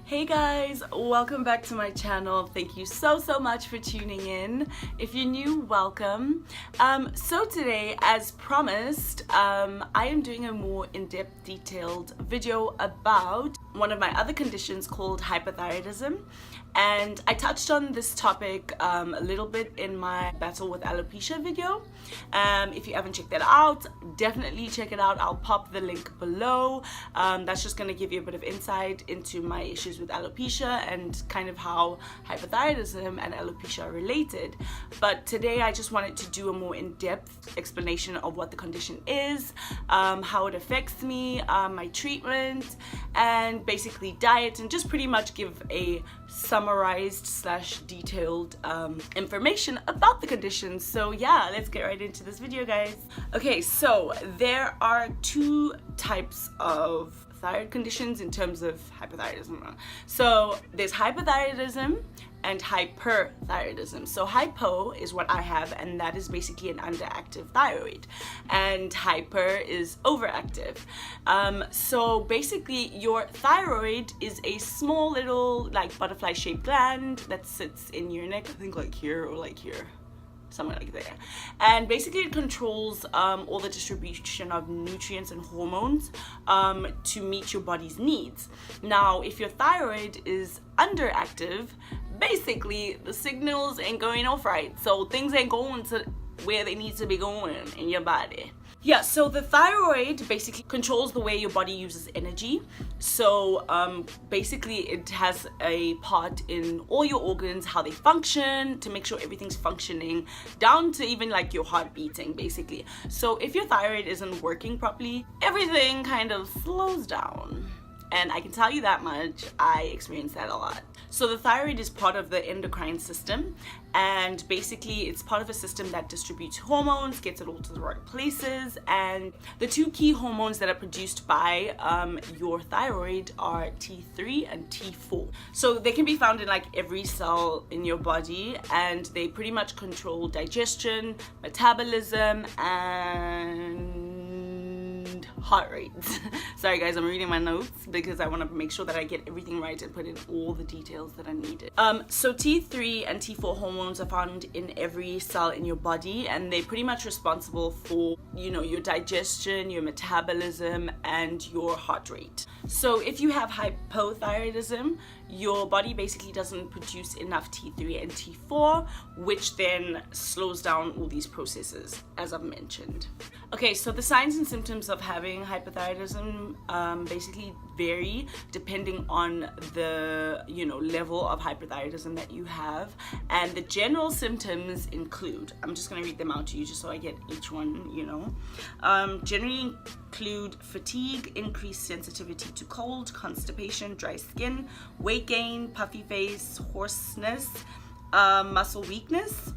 Hey guys, welcome back to my channel. Thank you so much for tuning in. If you're new, welcome. So today, as promised, I am doing a more in-depth detailed video about one of my other conditions called hypothyroidism. And I touched on this topic a little bit in my battle with alopecia video. If you haven't checked that out, definitely check it out. I'll pop the link below. That's just going to give you a bit of insight into my issues with alopecia and kind of how hypothyroidism and alopecia are related. But today I just wanted to do a more in-depth explanation of what the condition is, how it affects me, my treatment, and basically diet, and just pretty much give a summarized / detailed information about the condition. So yeah, let's get right into this video, guys. Okay, so there are two types of thyroid conditions in terms of hypothyroidism. So there's hypothyroidism and hyperthyroidism. So hypo is what I have, and that is basically an underactive thyroid, and hyper is overactive. So basically your thyroid is a small little like butterfly shaped gland that sits in your neck, I think like here or like here, somewhere like there, and basically it controls all the distribution of nutrients and hormones to meet your body's needs. Now if your thyroid is underactive, basically the signals ain't going off right, so things ain't going to where they need to be going in your body. Yeah, so the thyroid basically controls the way your body uses energy. So basically it has a part in all your organs, how they function, to make sure everything's functioning, down to even like your heart beating basically. So if your thyroid isn't working properly, everything kind of slows down. And I can tell you that much, I experience that a lot. So the thyroid is part of the endocrine system, and basically it's part of a system that distributes hormones, gets it all to the right places, and the two key hormones that are produced by your thyroid are T3 and T4. So they can be found in like every cell in your body, and they pretty much control digestion, metabolism, and heart rate. Sorry guys, I'm reading my notes because I want to make sure that I get everything right and put in all the details that I needed. So T3 and T4 hormones are found in every cell in your body, and they're pretty much responsible for, you know, your digestion, your metabolism, and your heart rate. So if you have hypothyroidism, your body basically doesn't produce enough T3 and T4, which then slows down all these processes, as I've mentioned. Okay, so the signs and symptoms of having hypothyroidism basically vary depending on the, you know, level of hypothyroidism that you have. And the general symptoms include, I'm just going to read them out to you just so I get each one, you know. Generally include fatigue, increased sensitivity to cold, constipation, dry skin, weight gain, puffy face, hoarseness, muscle weakness,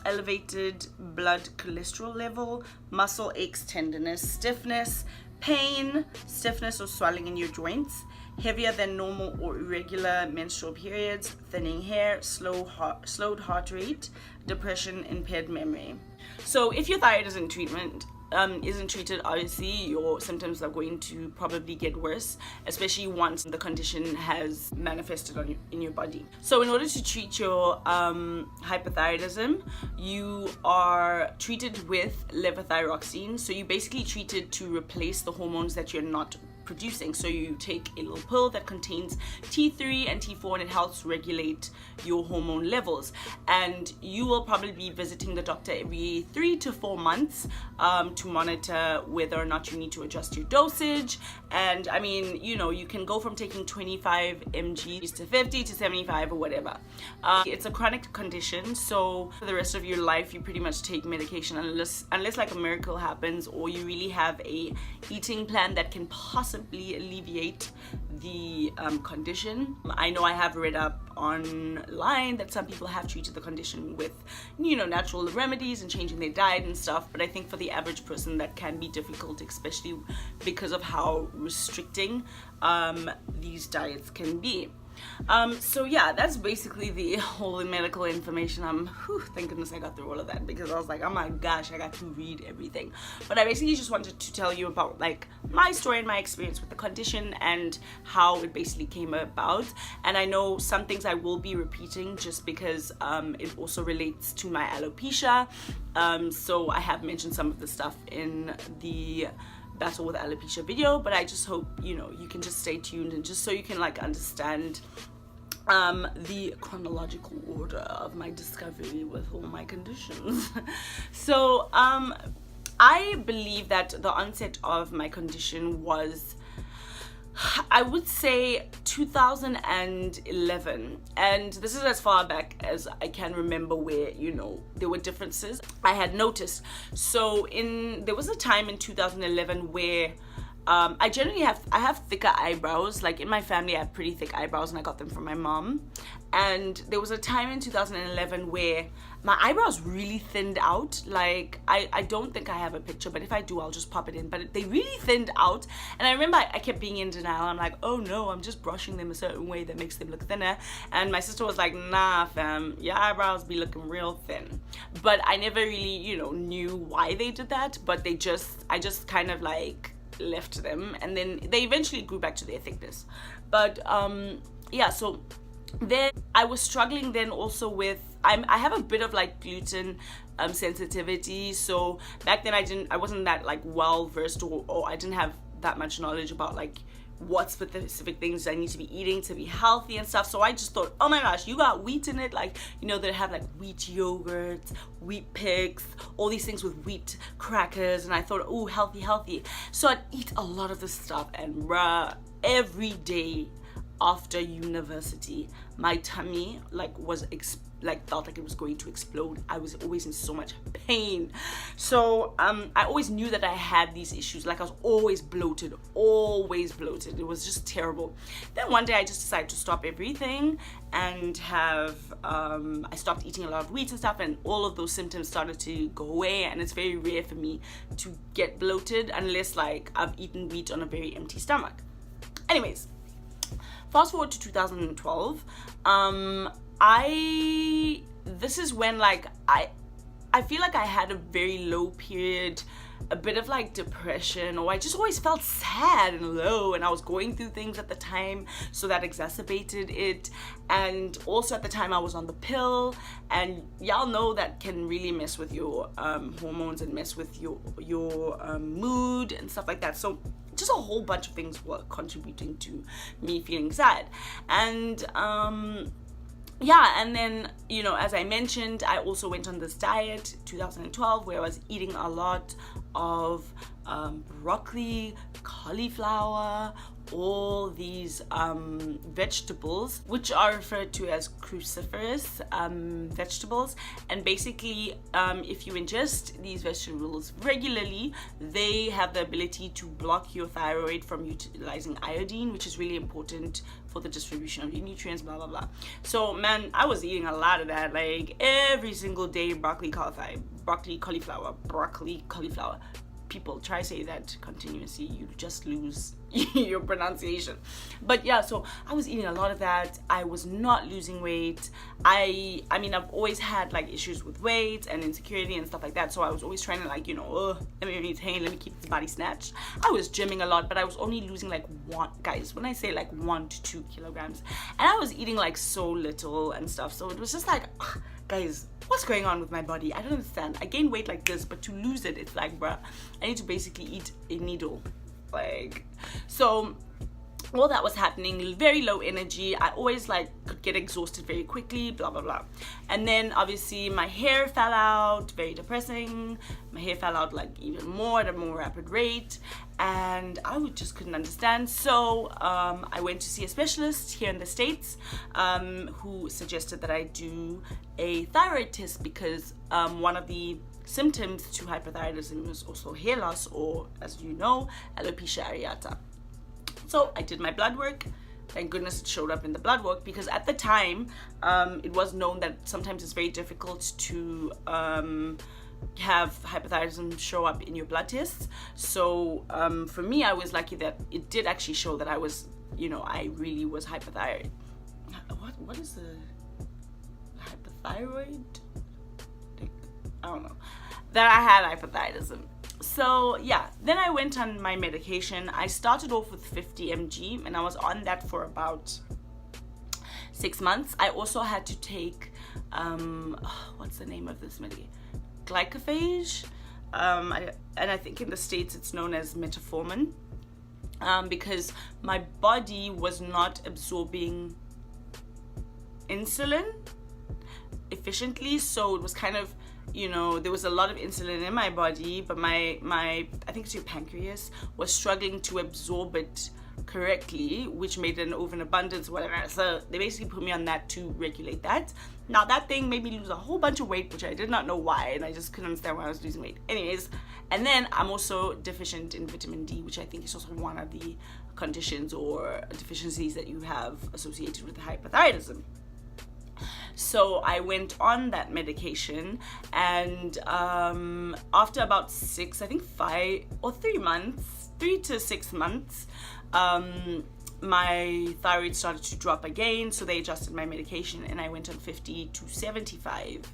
elevated blood cholesterol level, muscle aches, tenderness, stiffness, pain, stiffness or swelling in your joints, heavier than normal or irregular menstrual periods, thinning hair, slowed heart rate, depression, impaired memory. So if your thyroid isn't treated, obviously your symptoms are going to probably get worse, especially once the condition has manifested in your body. So in order to treat your hypothyroidism, you are treated with levothyroxine. So you basically treat it to replace the hormones that you're not producing. So you take a little pill that contains T3 and T4, and it helps regulate your hormone levels. And you will probably be visiting the doctor every 3 to 4 months to monitor whether or not you need to adjust your dosage. And I mean, you know, you can go from taking 25 mg to 50 to 75 or whatever. It's a chronic condition, so for the rest of your life you pretty much take medication unless like a miracle happens, or you really have a eating plan that can possibly alleviate the condition. I know I have read up online that some people have treated the condition with, you know, natural remedies and changing their diet and stuff, but I think for the average person that can be difficult, especially because of how restricting these diets can be. So yeah, that's basically the whole medical information. Thank goodness I got through all of that, because I was like, oh my gosh, I got to read everything. But I basically just wanted to tell you about like my story and my experience with the condition and how it basically came about. And I know some things I will be repeating just because it also relates to my alopecia. So I have mentioned some of the stuff in the battle with alopecia video, but I just hope you can just stay tuned, and just so you can like understand the chronological order of my discovery with all my conditions. So I believe that the onset of my condition was, I would say, 2011, and this is as far back as I can remember where there were differences I had noticed. So there was a time in 2011 where I have thicker eyebrows. Like in my family I have pretty thick eyebrows, and I got them from my mom. And there was a time in 2011 where my eyebrows really thinned out. Like I don't think I have a picture, but if I do I'll just pop it in. But they really thinned out, and I remember I kept being in denial. I'm like, oh no, I'm just brushing them a certain way that makes them look thinner. And my sister was like, nah fam, your eyebrows be looking real thin. But I never really knew why they did that. But I just kind of like left them, and then they eventually grew back to their thickness. But yeah, so then I was struggling then also with I have a bit of like gluten sensitivity. So back then I wasn't that like well versed, or I didn't have that much knowledge about like what specific things I need to be eating to be healthy and stuff. So I just thought, oh my gosh, you got wheat in it, like they have like wheat yogurt, wheat picks, all these things with wheat crackers, and I thought, oh, healthy. So I'd eat a lot of this stuff, and every day after university my tummy felt like it was going to explode. I was always in so much pain. So I always knew that I had these issues. Like I was always bloated. It was just terrible. Then one day I just decided to stop everything and I stopped eating a lot of wheat and stuff, and all of those symptoms started to go away. And it's very rare for me to get bloated unless like I've eaten wheat on a very empty stomach. Anyways, fast forward to 2012. This is when like I feel like I had a very low period, a bit of like depression, or I just always felt sad and low, and I was going through things at the time, so that exacerbated it. And also at the time I was on the pill, and y'all know that can really mess with your hormones and mess with your mood and stuff like that. So just a whole bunch of things were contributing to me feeling sad. And yeah, and then as I mentioned, I also went on this diet 2012 where I was eating a lot of broccoli, cauliflower, all these vegetables, which are referred to as cruciferous vegetables. And basically if you ingest these vegetables regularly, they have the ability to block your thyroid from utilizing iodine, which is really important for the distribution of your nutrients, blah blah blah. So man, I was eating a lot of that, like every single day. Broccoli, cauliflower. People try to say that continuously, you just lose your pronunciation. But yeah, so I was eating a lot of that. I was not losing weight. I mean I've always had like issues with weight and insecurity and stuff like that, so I was always trying to like let me maintain, let me keep this body snatched. I was gymming a lot, but I was only losing like when I say like 1 to 2 kilograms, and I was eating like so little and stuff. So it was just like, guys, what's going on with my body? I don't understand. I gain weight like this, but to lose it, it's like, bruh, I need to basically eat a needle. Like, so all that was happening, very low energy. I always like could get exhausted very quickly, blah blah blah. And then obviously my hair fell out, very depressing. My hair fell out like even more at a more rapid rate, and I just couldn't understand. So I went to see a specialist here in the States who suggested that I do a thyroid test, because one of the symptoms to hypothyroidism is also hair loss, or as you know, alopecia areata. So I did my blood work. Thank goodness it showed up in the blood work, because at the time it was known that sometimes it's very difficult to have hypothyroidism show up in your blood tests. So for me, I was lucky that it did actually show that I was, I really was hypothyroid. what is the hypothyroid? I don't know. That I had hypothyroidism. So yeah, then I went on my medication. I started off with 50 mg and I was on that for about 6 months. I also had to take what's the name of this medication? Glycophage. And I think in the States it's known as metformin, because my body was not absorbing insulin efficiently, so it was kind of, you know, there was a lot of insulin in my body, but my I think it's your pancreas was struggling to absorb it correctly, which made an overabundance, whatever. So they basically put me on that to regulate that. Now that thing made me lose a whole bunch of weight, which I did not know why, and I just couldn't understand why I was losing weight. Anyways, and then I'm also deficient in vitamin D, which I think is also one of the conditions or deficiencies that you have associated with hypothyroidism. So I went on that medication, and after about 3 to 6 months, my thyroid started to drop again, so they adjusted my medication and I went on 50 to 75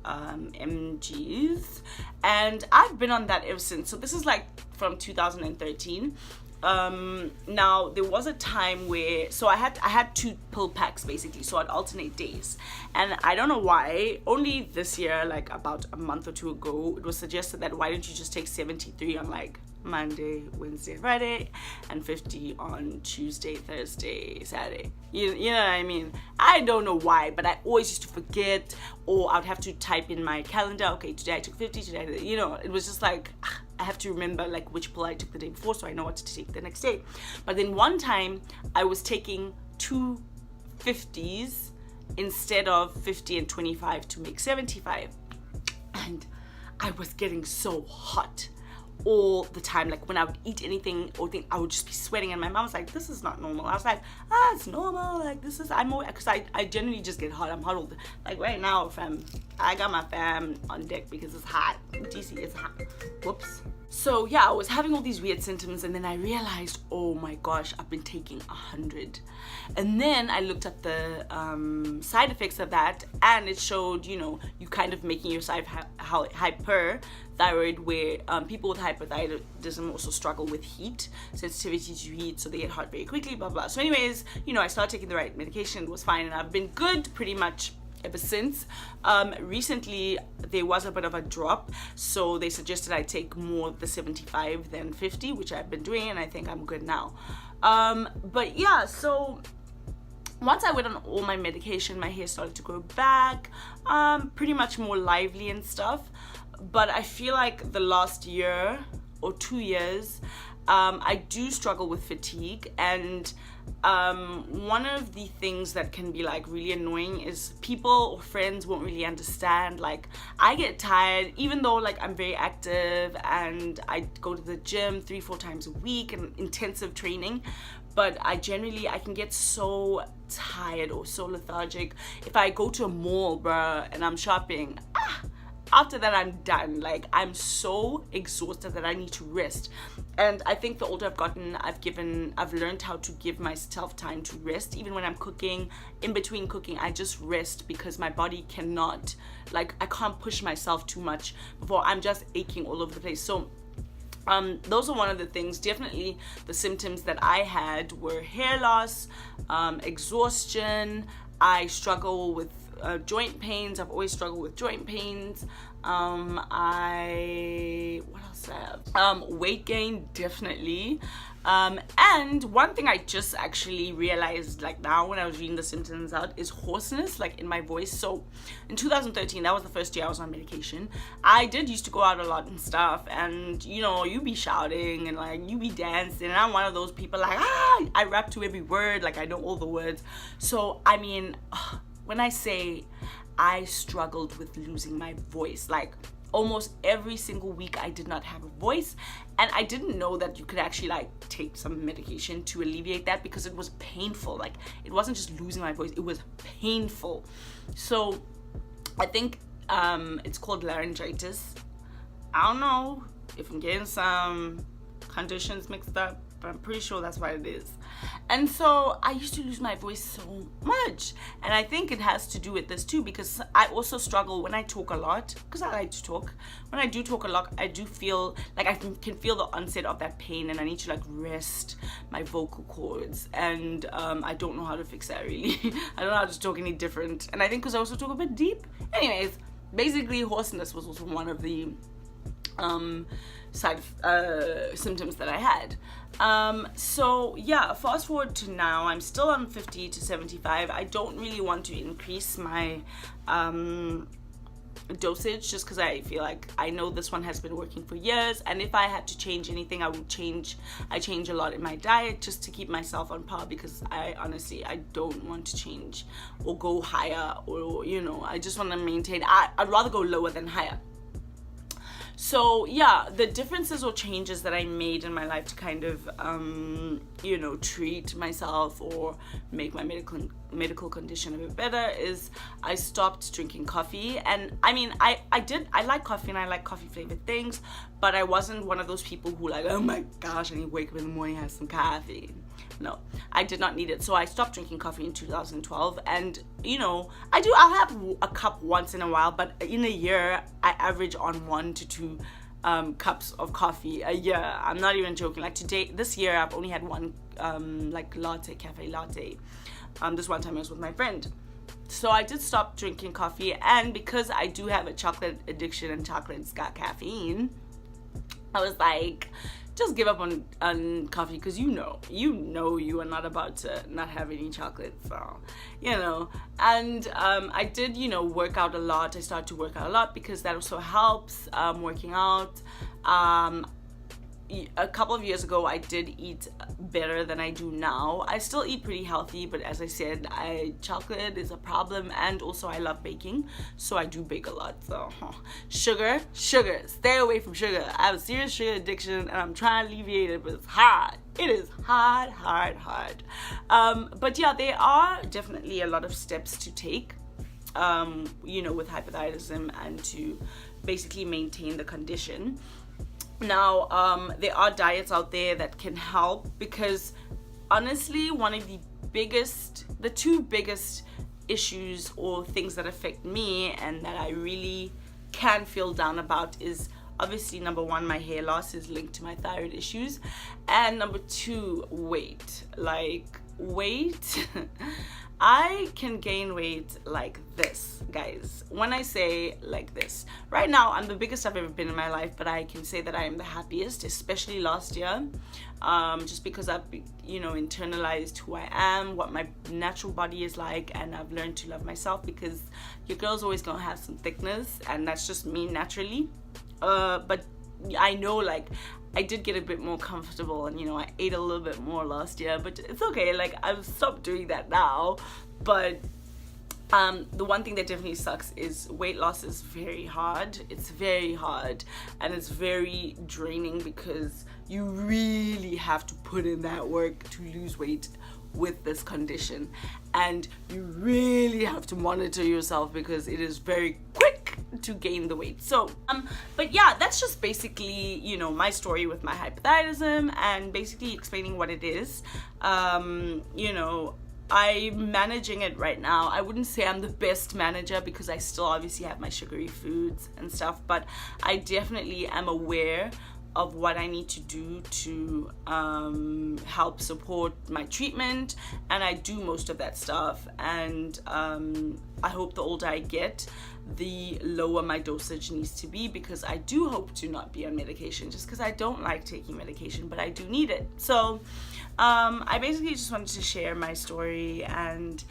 mgs, and I've been on that ever since. So this is like from 2013. Now there was a time where, so I had 2 pill packs basically, so I'd alternate days, and I don't know why, only this year, like about a month or 2 ago, it was suggested that why don't you just take 73 on like Monday, Wednesday, Friday, and 50 on Tuesday, Thursday, Saturday. You know what I mean? I don't know why, but I always used to forget, or I'd have to type in my calendar, okay, today I took 50, today, you know, it was just like, I have to remember like which pill I took the day before so I know what to take the next day. But then one time I was taking 2 50s instead of 50 and 25 to make 75, and I was getting so hot all the time. Like when I would eat anything or think, I would just be sweating, and my mom was like, this is not normal. I was like, it's normal, like this is, I'm more, because I generally just get hot. I'm hot all the, like right now, fam, I got my fam on deck because it's hot. DC is hot. Whoops. So yeah, I was having all these weird symptoms, and then I realized, oh my gosh, I've been taking 100. And then I looked at the side effects of that, and it showed, you know, you kind of making yourself hyperthyroid, where people with hyperthyroidism also struggle with heat, sensitivity to heat, so they get hot very quickly, blah blah. So anyways, you know, I started taking the right medication, it was fine, and I've been good pretty much ever since. Recently there was a bit of a drop, so they suggested I take more of the 75 than 50, which I've been doing, and I think I'm good now. But yeah, so once I went on all my medication, my hair started to grow back, pretty much more lively and stuff. But I feel like the last year or 2 years, I do struggle with fatigue, and one of the things that can be like really annoying is people or friends won't really understand. Like I get tired even though like I'm very active and I go to the gym 3-4 times a week and intensive training, but I can get so tired or so lethargic if I go to a mall, bruh, and I'm shopping. After that I'm done. Like I'm so exhausted that I need to rest. And I think the older I've gotten, I've learned how to give myself time to rest. Even when I'm cooking, in between cooking, I just rest because my body cannot, like I can't push myself too much before I'm just aching all over the place. So those are one of the things. Definitely the symptoms that I had were hair loss, exhaustion. I struggle with joint pains. I've always struggled with joint pains. What else I have? Weight gain, definitely. And one thing I just actually realized like now when I was reading the symptoms out is hoarseness, like in my voice. So in 2013, that was the first year I was on medication. I did used to go out a lot and stuff, and you know, you be shouting and like you be dancing, and I'm one of those people like I rap to every word, like I know all the words. So I mean, when I say I struggled with losing my voice, like almost every single week I did not have a voice, and I didn't know that you could actually like take some medication to alleviate that because it was painful. Like it wasn't just losing my voice, it was painful. So I think it's called laryngitis. I don't know if I'm getting some conditions mixed up, but I'm pretty sure that's what it is. And so I used to lose my voice so much, and I think it has to do with this too, because I also struggle when I talk a lot, because I like to talk. When I do talk a lot, I do feel like I can feel the onset of that pain, and I need to like rest my vocal cords, and I don't know how to fix that really. I don't know how to talk any different, and I think because I also talk a bit deep. Anyways, basically hoarseness was also one of the symptoms that I had. So yeah, fast forward to now, I'm still on 50 to 75. I don't really want to increase my dosage, just because I feel like I know this one has been working for years, and if I had to change anything, I change a lot in my diet just to keep myself on par, because I honestly don't want to change or go higher, or you know, I just want to maintain. I'd rather go lower than higher. So yeah, the differences or changes that I made in my life to kind of you know, treat myself or make my medical condition a bit better is I stopped drinking coffee. And I mean, I like coffee, and I like coffee flavored things, but I wasn't one of those people who like, oh my gosh, I need to wake up in the morning and have some coffee. No, I did not need it. So I stopped drinking coffee in 2012, and you know, I'll have a cup once in a while, but in a year I average on 1 to 2 cups of coffee a year. I'm not even joking. Like this year I've only had one like cafe latte. This one time I was with my friend. So I did stop drinking coffee, and because I do have a chocolate addiction and chocolate's got caffeine, I was like, just give up on coffee, because you know you are not about to not have any chocolate, so you know. And I did, you know, work out a lot. I started to work out a lot because that also helps, working out. A couple of years ago I did eat better than I do now. I still eat pretty healthy, but as I said, chocolate is a problem, and also I love baking, so I do bake a lot. So sugar, stay away from sugar. I have a serious sugar addiction, and I'm trying to alleviate it, but it's hard. It is hard. But yeah, there are definitely a lot of steps to take, you know, with hypothyroidism, and to basically maintain the condition. Now, there are diets out there that can help, because honestly, one of the two biggest issues or things that affect me and that I really can feel down about is obviously, number one, my hair loss is linked to my thyroid issues, and number two, weight. Like weight I can gain weight like this, guys. When I say like this, right now I'm the biggest I've ever been in my life, but I can say that I am the happiest, especially last year, just because I've, you know, internalized who I am, what my natural body is like, and I've learned to love myself, because your girl's always gonna have some thickness, and that's just me naturally. But I know, like, I did get a bit more comfortable, and you know, I ate a little bit more last year, but it's okay. Like, I've stopped doing that now. But the one thing that definitely sucks is weight loss is very hard. It's very hard, and it's very draining, because you really have to put in that work to lose weight with this condition, and you really have to monitor yourself, because it is very quick to gain the weight. So but yeah, that's just basically, you know, my story with my hypothyroidism, and basically explaining what it is. You know, I'm managing it right now. I wouldn't say I'm the best manager, because I still obviously have my sugary foods and stuff, but I definitely am aware of what I need to do to help support my treatment, and I do most of that stuff. And I hope the older I get, the lower my dosage needs to be, because I do hope to not be on medication, just because I don't like taking medication, but I do need it. So I basically just wanted to share my story, and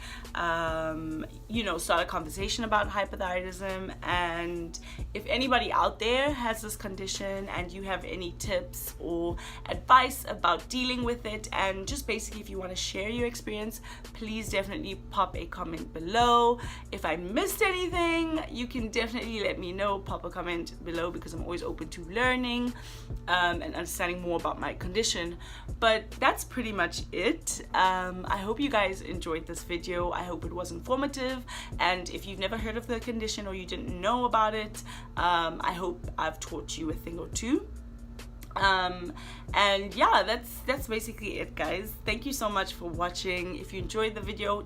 you know, start a conversation about hypothyroidism. And if anybody out there has this condition and you have any tips or advice about dealing with it, and just basically if you want to share your experience, please definitely pop a comment below. If I missed anything, you can definitely let me know. Pop a comment below, because I'm always open to learning and understanding more about my condition. But that's pretty much it. I hope you guys enjoyed this video. I hope it was informative, and if you've never heard of the condition or you didn't know about it, I hope I've taught you a thing or two. And yeah, that's basically it, guys. Thank you so much for watching. If you enjoyed the video,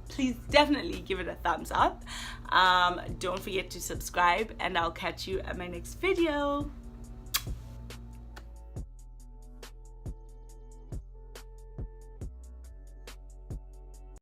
please definitely give it a thumbs up. Don't forget to subscribe, and I'll catch you at my next video.